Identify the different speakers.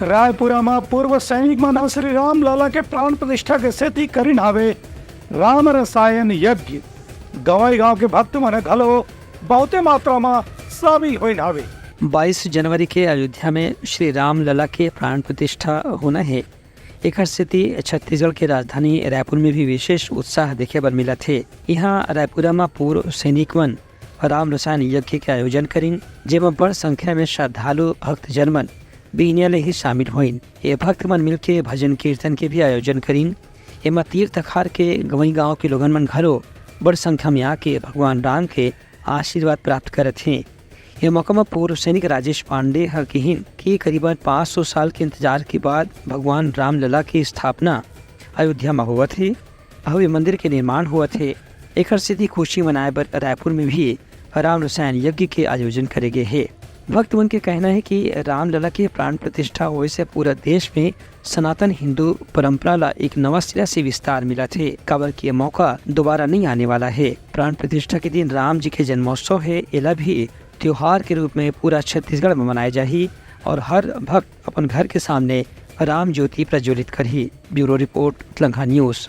Speaker 1: रायपुरा में पूर्व सैनिक माना श्री राम लाला के प्राण प्रतिष्ठा के सेती करीन आवे राम रसायन यज्ञ। गवाई गांव के भक्त मन घलो बहुते मात्रा में शामिल होइन आवे।
Speaker 2: 22 जनवरी के अयोध्या में श्री राम लला के प्राण प्रतिष्ठा होना है। एक स्थिति छत्तीसगढ़ के राजधानी रायपुर में भी विशेष उत्साह देखे बर मिला थे। यहाँ रायपुरा में पूर्व सैनिक मन राम रसायन यज्ञ के आयोजन करीन, जेमा बड़ संख्या में श्रद्धालु भक्त जनमन बीनिया ले ही शामिल होइन। ये भक्त मन मिलके भजन कीर्तन के भी आयोजन करीन। एमा तीर्थ अखार के गवई गाँव के लोगन मन घलो बड़ संख्या में आके भगवान राम के आशीर्वाद प्राप्त करत हैं। यह मौका में पूर्व सैनिक राजेश पांडे कहिन कि करीबन 500 साल के इंतजार के बाद भगवान राम लला की स्थापना अयोध्या में हुआ थे। भव्य मंदिर के निर्माण हुआ थे। एक स्थिति खुशी मनाए बर रायपुर में भी राम रसायन यज्ञ के आयोजन करे गए है। भक्त मन के कहना है कि राम लला के प्राण प्रतिष्ठा होने से पूरा देश में सनातन हिंदू परंपरा ला एक नवा सिरा से विस्तार मिला थे। काबर की मौका दोबारा नहीं आने वाला है। प्राण प्रतिष्ठा के दिन राम जी के जन्मोत्सव है, एला भी त्योहार के रूप में पूरा छत्तीसगढ़ में मनाए जाही और हर भक्त अपन घर के सामने राम ज्योति प्रज्वलित करही। Bureau report, Telangana news.